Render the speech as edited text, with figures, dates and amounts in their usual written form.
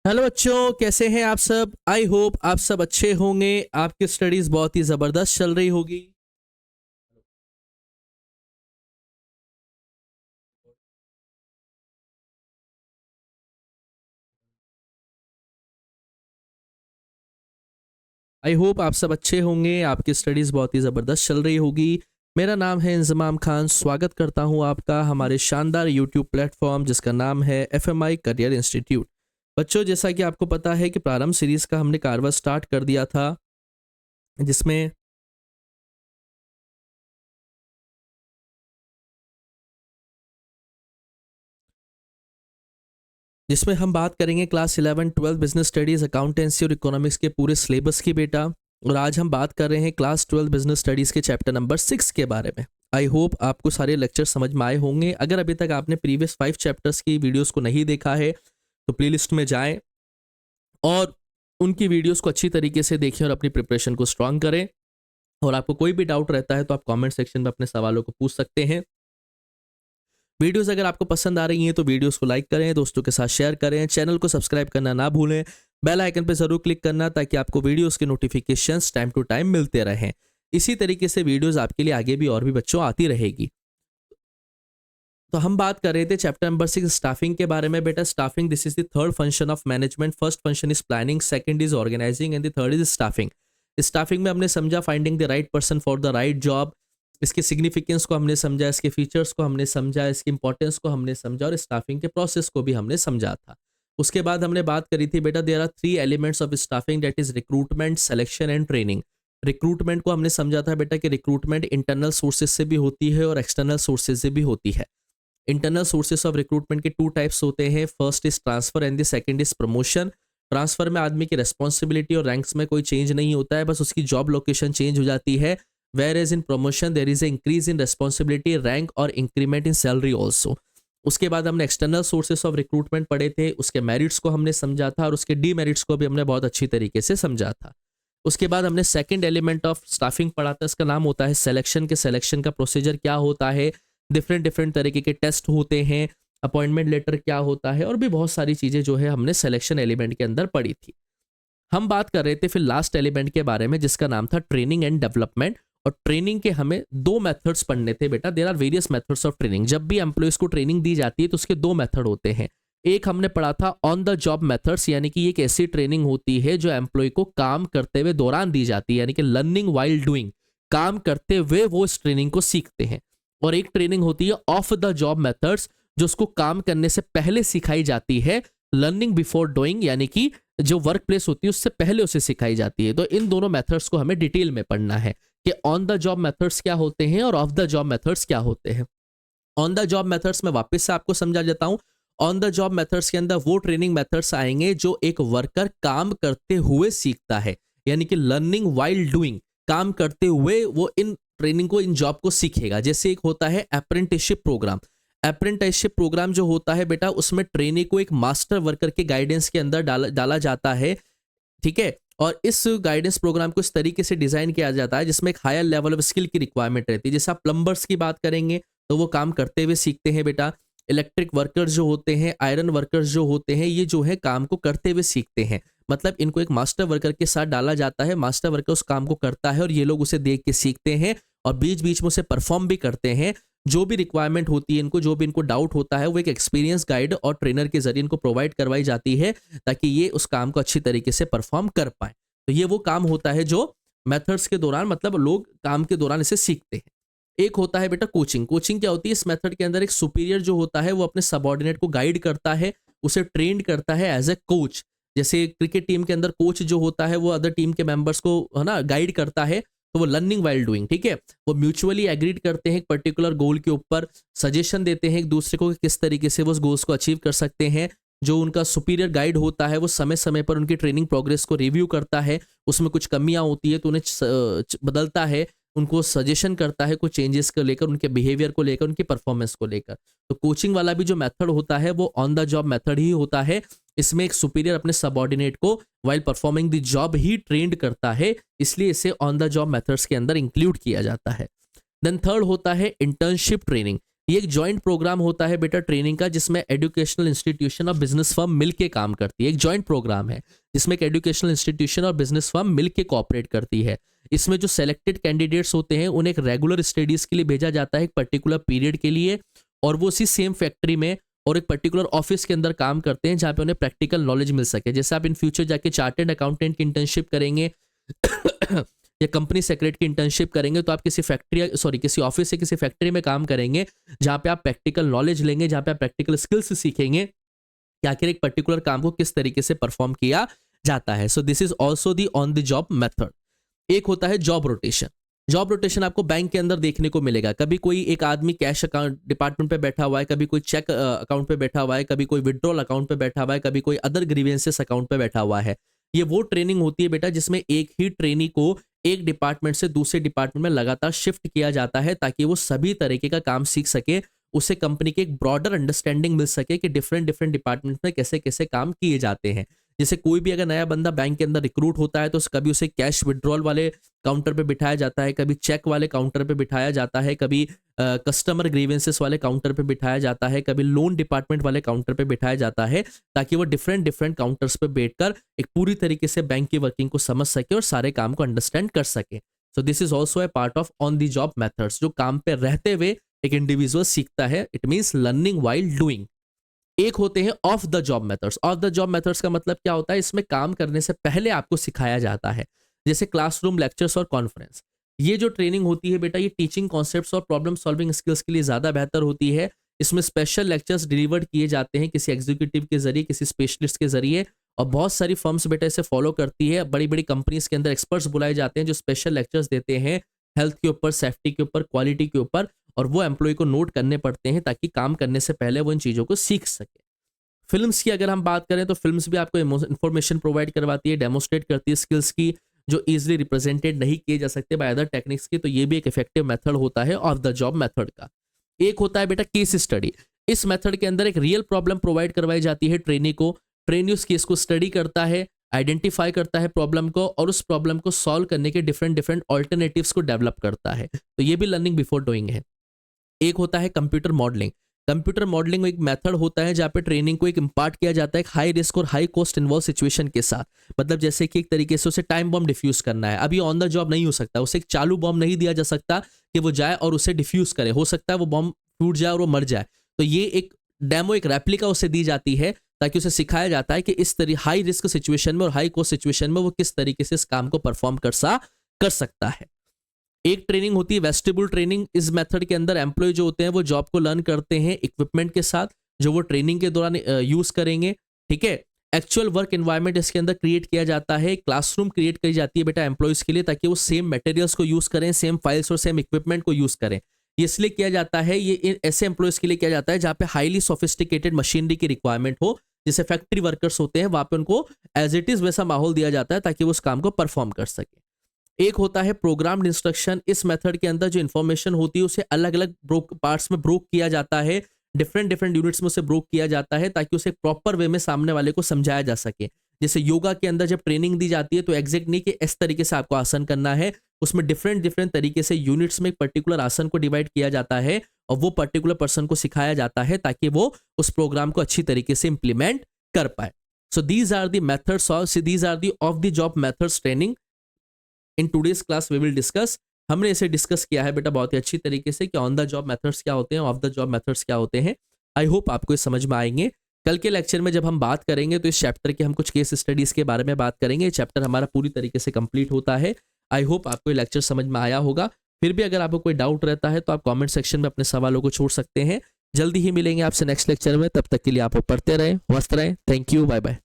Hello बच्चों, कैसे हैं आप सब। आई होप आप सब अच्छे होंगे। आपकी स्टडीज बहुत ही ज़बरदस्त चल रही होगी। आई होप आप सब अच्छे होंगे, आपकी स्टडीज बहुत ही ज़बरदस्त चल रही होगी। मेरा नाम है इंजमाम खान। स्वागत करता हूं आपका हमारे शानदार यूट्यूब प्लेटफॉर्म जिसका नाम है FMI करियर इंस्टीट्यूट। बच्चों, जैसा कि आपको पता है कि प्रारंभ सीरीज़ का हमने कारवा स्टार्ट कर दिया था, जिसमें जिसमें हम बात करेंगे क्लास 11 12 बिजनेस स्टडीज़, अकाउंटेंसी और इकोनॉमिक्स के पूरे सिलेबस की बेटा। और आज हम बात कर रहे हैं क्लास 12 बिजनेस स्टडीज़ के चैप्टर नंबर 6 के बारे में। आई होप आपको सारे लेक्चर समझ में आए होंगे। अगर अभी तक आपने प्रीवियस 5 चैप्टर्स की वीडियोस को नहीं देखा है तो प्लेलिस्ट में जाएं और उनकी वीडियोस को अच्छी तरीके से देखें और अपनी प्रिपरेशन को स्ट्रांग करें। और आपको कोई भी डाउट रहता है तो आप कमेंट सेक्शन में अपने सवालों को पूछ सकते हैं। वीडियोस अगर आपको पसंद आ रही हैं तो वीडियोस को लाइक करें, दोस्तों के साथ शेयर करें, चैनल को सब्सक्राइब करना ना भूलें, बेल आइकन पर जरूर क्लिक करना ताकि आपको वीडियोस के नोटिफिकेशंस टाइम टू टाइम मिलते रहें। इसी तरीके से वीडियोस आपके लिए आगे भी और भी बच्चों आती रहेगी। तो हम बात कर रहे थे चैप्टर नंबर 6 स्टाफिंग के बारे में। बेटा, staffing this is the third function of management. First function is planning, second is organising and the third is staffing. Staffing में हमने समझा finding the right person for the right job. इसके significance को हमने समझा, इसके फीचर्स को हमने समझा, इसकी इंपॉर्टेंस को हमने समझा और स्टाफिंग के प्रोसेस को भी हमने समझा था। उसके बाद हमने बात करी थी बेटा, there are 3 elements of staffing, that is recruitment, selection and training. Recruitment को हमने समझा था बेटा कि रिक्रूटमेंट इंटरनल सोर्सेज से भी होती है और एक्सटर्नल सोर्सेज से भी होती है। इंटरनल सोर्सेस ऑफ रिक्रूटमेंट के 2 टाइप्स होते हैं। First is transfer and the second is promotion. Transfer में आदमी की रेस्पॉन्सिबिलिटी और रैंक्स में कोई चेंज नहीं होता है, बस उसकी जॉब लोकेशन चेंज हो जाती है। Whereas in promotion there is a increase in responsibility, rank और इंक्रीमेंट इन सैलरी ऑल्सो। उसके बाद हमने एक्सटर्नल सोर्सेस ऑफ रिक्रूटमेंट पढ़े थे, उसके मेरिट्स को हमने समझा था और उसके डीमेरिट्स को भी हमने बहुत अच्छी तरीके से समझा था। उसके बाद हमने सेकंड एलिमेंट ऑफ स्टाफिंग पढ़ा था, इसका नाम होता है सिलेक्शन। के सिलेक्शन का प्रोसीजर क्या होता है, डिफरेंट डिफरेंट तरीके के टेस्ट होते हैं, अपॉइंटमेंट लेटर क्या होता है और भी बहुत सारी चीज़ें जो है हमने सिलेक्शन एलिमेंट के अंदर पढ़ी थी। हम बात कर रहे थे फिर लास्ट एलिमेंट के बारे में जिसका नाम था ट्रेनिंग एंड डेवलपमेंट। और ट्रेनिंग के हमें 2 मेथड्स पढ़ने थे बेटा। There are various methods of training. जब भी एम्प्लॉयज को ट्रेनिंग दी जाती है तो उसके 2 मेथड होते हैं। एक हमने पढ़ा था ऑन द जॉब मेथड्स, यानी कि एक ऐसी ट्रेनिंग होती है जो एम्प्लॉय को काम करते हुए दौरान दी जाती है, यानी कि लर्निंग वाइल डूइंग। काम करते हुए वो इस ट्रेनिंग को सीखते हैं। और एक ट्रेनिंग होती है ऑफ द जॉब मेथड्स, जो उसको काम करने से पहले सिखाई जाती है, लर्निंग बिफोर डूइंग, यानी कि जो वर्क प्लेस होती है उससे पहले उसे सिखाई जाती है। तो इन दोनों मेथड्स को हमें डिटेल में पढ़ना है कि ऑन द जॉब मेथड्स क्या होते हैं और ऑफ द जॉब मेथड्स क्या होते हैं। ऑन द जॉब मेथड्स में वापस से आपको समझा देता हूं। ऑन द जॉब मेथड्स के अंदर वो ट्रेनिंग मेथड्स आएंगे जो एक वर्कर काम करते हुए सीखता है, यानी कि लर्निंग वाइल डूइंग। काम करते हुए वो इन ट्रेनिंग को, इन जॉब को सीखेगा। जैसे एक होता है अप्रेंटिसशिप प्रोग्राम। अप्रेंटिसशिप प्रोग्राम जो होता है बेटा, उसमें ट्रेनी को एक मास्टर वर्कर के गाइडेंस के अंदर डाला जाता है, ठीक है। और इस गाइडेंस प्रोग्राम को इस तरीके से डिजाइन किया जाता है जिसमें एक हायर लेवल ऑफ स्किल की रिक्वायरमेंट रहती है। जैसे आप प्लम्बर्स की बात करेंगे तो वो काम करते हुए सीखते हैं बेटा। इलेक्ट्रिक वर्कर्स जो होते हैं, आयरन वर्कर्स जो होते हैं, ये जो है काम को करते हुए सीखते हैं। मतलब इनको एक मास्टर वर्कर के साथ डाला जाता है, मास्टर वर्कर उस काम को करता है और ये लोग उसे देख के सीखते हैं और बीच बीच में उसे परफॉर्म भी करते हैं। जो भी रिक्वायरमेंट होती है इनको, जो भी इनको डाउट होता है, वो एक एक्सपीरियंस गाइड और ट्रेनर के जरिए इनको प्रोवाइड करवाई जाती है ताकि ये उस काम को अच्छी तरीके से परफॉर्म कर पाए। तो ये वो काम होता है जो मेथड्स के दौरान, मतलब लोग काम के दौरान इसे सीखते हैं। एक होता है बेटा कोचिंग। कोचिंग क्या होती है, इस मेथड के अंदर एक सुपीरियर जो होता है वो अपने सबऑर्डिनेट को गाइड करता है, उसे ट्रेंड करता है एज ए कोच। जैसे क्रिकेट टीम के अंदर कोच जो होता है वो अदर टीम के मेंबर्स को, है ना, गाइड करता है। तो वो लर्निंग वाइल डूइंग, ठीक है। वो म्यूचुअली एग्रीड करते हैं एक पर्टिकुलर गोल के ऊपर, सजेशन देते हैं एक दूसरे को कि किस तरीके से वो उस गोल्स को अचीव कर सकते हैं। जो उनका सुपीरियर गाइड होता है वो समय समय पर उनकी ट्रेनिंग प्रोग्रेस को रिव्यू करता है, उसमें कुछ कमियां होती है तो उन्हें बदलता है, उनको सजेशन करता है कुछ चेंजेस को लेकर, उनके बिहेवियर को लेकर, उनकी परफॉर्मेंस को लेकर। तो कोचिंग वाला भी जो मेथड होता है वो ऑन द जॉब मेथड ही होता है। इसमें एक सुपीरियर अपने सबऑर्डिनेट को while performing the job he trend करता है, इसलिए इसे ऑन द जॉब मेथड्स के अंदर इंक्लूड किया जाता है। देन थर्ड होता है इंटर्नशिप ट्रेनिंग। ये एक जॉइंट प्रोग्राम होता है बेटा ट्रेनिंग का, जिसमें एजुकेशनल इंस्टीट्यूशन और बिजनेस फर्म मिलके काम करती है। एक जॉइंट प्रोग्राम है जिसमें एक एजुकेशनल इंस्टीट्यूशन और बिजनेस फर्म मिलके कोऑपरेट करती है। इसमें जो सेलेक्टेड कैंडिडेट्स होते हैं उन्हें एक रेगुलर स्टडीज के लिए भेजा जाता है एक पर्टिकुलर पीरियड के लिए, और वो उसी सेम फैक्ट्री में और एक पर्टिकुलर ऑफिस के अंदर काम करते हैं जहाँ पे उन्हें प्रैक्टिकल नॉलेज मिल सके। जैसे आप इन फ्यूचर जाके चार्टेड अकाउंटेंट की इंटर्नशिप करेंगे या कंपनी सेक्रेटरी की इंटर्नशिप करेंगे, तो आप किसी ऑफिस से किसी फैक्ट्री में काम करेंगे जहाँ पे आप प्रैक्टिकल नॉलेज लेंगे, जहाँ पे आप प्रैक्टिकल स्किल्स सीखेंगे कि आखिर एक पर्टिकुलर काम को किस तरीके से परफॉर्म किया जाता है। So this is also the on the job method. एक होता है जॉब रोटेशन। जॉब रोटेशन आपको बैंक के अंदर देखने को मिलेगा। कभी कोई एक आदमी कैश अकाउंट डिपार्टमेंट पे बैठा हुआ है, कभी कोई चेक अकाउंट पे बैठा हुआ है, कभी कोई विड्रॉल अकाउंट पे बैठा हुआ है, कभी कोई अदर ग्रीवेंसेस अकाउंट पे बैठा हुआ है। ये वो ट्रेनिंग होती है बेटा जिसमें एक ही ट्रेनी को एक डिपार्टमेंट से दूसरे डिपार्टमेंट में लगातार शिफ्ट किया जाता है ताकि वो सभी तरीके का काम सीख सके, उसे कंपनी की एक ब्रॉडर अंडरस्टैंडिंग मिल सके कि डिफरेंट डिफरेंट डिपार्टमेंट में कैसे कैसे काम किए जाते हैं। जैसे कोई भी अगर नया बंदा बैंक के अंदर रिक्रूट होता है तो कभी उसे कैश विड्रॉल वाले काउंटर पे बिठाया जाता है, कभी चेक वाले काउंटर पे बिठाया जाता है, कभी कस्टमर ग्रीवेंसेस वाले काउंटर पे बिठाया जाता है, कभी लोन डिपार्टमेंट वाले काउंटर पे बिठाया जाता है, ताकि वो डिफरेंट डिफरेंट काउंटर्स पे बैठकर एक पूरी तरीके से बैंक की वर्किंग को समझ सके और सारे काम को अंडरस्टैंड कर सके। So this is also a part of on the job methods, जो काम पे रहते हुए एक इंडिविजुअल सीखता है। It means learning while doing. एक होते हैं of the job methods. Of the job methods का मतलब क्या होता है? इसमें काम करने से पहले आपको सिखाया जाता है, जैसे क्लासरूम लेक्चर्स और कॉन्फ्रेंस। ये जो ट्रेनिंग होती है बेटा, ये टीचिंग कॉन्सेप्ट्स और प्रॉब्लम सॉल्विंग स्किल्स के लिए ज़्यादा बेहतर होती है। इसमें स्पेशल लेक्चर्स डिलीवर्ड किए जाते हैं किसी एग्जीक्यूटिव के जरिए, किसी स्पेशलिस्ट के जरिए, और बहुत सारी फर्म्स बेटा इसे फॉलो करती है। बड़ी बड़ी कंपनीज के अंदर एक्सपर्ट्स बुलाए जाते हैं जो स्पेशल लेक्चर्स देते हैं हेल्थ के ऊपर, सेफ्टी के ऊपर, क्वालिटी के ऊपर, और वो एम्प्लॉय को नोट करने पड़ते हैं ताकि काम करने से पहले वो इन चीज़ों को सीख सके। फिल्म्स की अगर हम बात करें तो फिल्म्स भी आपको इन्फॉर्मेशन प्रोवाइड करवाती है, डेमोस्ट्रेट करती है स्किल्स की जो इजीली रिप्रेजेंटेड नहीं किए जा सकते बाय अदर टेक्निक्स की। तो ये भी एक इफेक्टिव मेथड होता है ऑफ द जॉब मेथड का। एक होता है बेटा केस स्टडी। इस मेथड के अंदर एक रियल प्रॉब्लम प्रोवाइड करवाई जाती है ट्रेनी को। ट्रेनी उस केस को स्टडी करता है, आइडेंटिफाई करता है प्रॉब्लम को, और उस प्रॉब्लम को सॉल्व करने के डिफरेंट डिफरेंट ऑल्टरनेटिव्स को डेवलप करता है। तो ये भी लर्निंग बिफोर डूइंग है। एक होता है कंप्यूटर मॉडलिंग। कंप्यूटर मॉडलिंग एक मेथड होता है जहाँ पे ट्रेनिंग को एक इम्पार्ट किया जाता है एक हाई रिस्क और हाई कॉस्ट इन्वॉल्व सिचुएशन के साथ। मतलब जैसे कि एक तरीके से उसे टाइम बॉम्ब डिफ्यूज करना है। अभी ऑन द जॉब नहीं हो सकता, उसे एक चालू बॉम्ब नहीं दिया जा सकता कि वो जाए और उसे डिफ्यूज करे। हो सकता है वो बॉम्ब टूट जाए और वो मर जाए। तो ये एक डेमो, एक रेप्लिका उसे दी जाती है ताकि उसे सिखाया जाता है कि इस तरह हाई रिस्क सिचुएशन में और हाई कॉस्ट सिचुएशन में वो किस तरीके से इस काम को परफॉर्म कर सकता है। एक ट्रेनिंग होती है वेस्टिबुल ट्रेनिंग। इस मेथड के अंदर एम्प्लॉय जो होते हैं वो जॉब को लर्न करते हैं इक्विपमेंट के साथ जो वो ट्रेनिंग के दौरान यूज करेंगे। ठीक है, एक्चुअल वर्क एनवायरनमेंट इसके अंदर क्रिएट किया जाता है। क्लासरूम क्रिएट की जाती है बेटा एम्प्लॉयज के लिए ताकि वो सेम मटेरियल्स को यूज करें, सेम फाइल्स और सेम इक्विपमेंट को यूज करें। ये इसलिए किया जाता है, ये ऐसे एम्प्लॉयज के लिए किया जाता है जहाँ पे हाईली सोफिस्टिकेटेड मशीनरी की रिक्वायरमेंट हो। जैसे फैक्ट्री वर्कर्स होते हैं वहां पे उनको एज इट इज वैसा माहौल दिया जाता है ताकि वो उस काम को परफॉर्म कर सके। एक होता है प्रोग्राम्ड इंस्ट्रक्शन। इस मेथड के अंदर जो इन्फॉर्मेशन होती है उसे अलग अलग पार्ट्स में ब्रोक किया जाता है, डिफरेंट डिफरेंट यूनिट्स में उसे ब्रोक किया जाता है ताकि उसे प्रॉपर वे में सामने वाले को समझाया जा सके। जैसे योगा के अंदर जब ट्रेनिंग दी जाती है तो एग्जैक्ट नहीं कि इस तरीके से आपको आसन करना है, उसमें डिफरेंट डिफरेंट तरीके से यूनिट्स में एक पर्टिकुलर आसन को डिवाइड किया जाता है और वो पर्टिकुलर पर्सन को सिखाया जाता है ताकि वो उस प्रोग्राम को अच्छी तरीके से इंप्लीमेंट कर पाए। So these are the methods of the job methods training in today's class we will discuss. हमने इसे डिस्कस किया है बेटा बहुत ही अच्छी तरीके से कि ऑन द जॉब मेथड्स क्या होते हैं, ऑफ द जॉब मेथड्स क्या होते हैं। आई होप आपको ये समझ में आएंगे। कल के लेक्चर में जब हम बात करेंगे तो इस चैप्टर के हम कुछ केस स्टडीज के बारे में बात करेंगे। चैप्टर हमारा पूरी तरीके से कंप्लीट होता है। आई होप आपको ये लेक्चर समझ में आया होगा। फिर भी अगर आपको कोई डाउट रहता है तो आप कमेंट सेक्शन में अपने सवालों को छोड़ सकते हैं। जल्दी ही मिलेंगे आपसे नेक्स्ट लेक्चर में। तब तक के लिए आप पढ़ते रहें, मस्त रहें। Thank you, bye bye.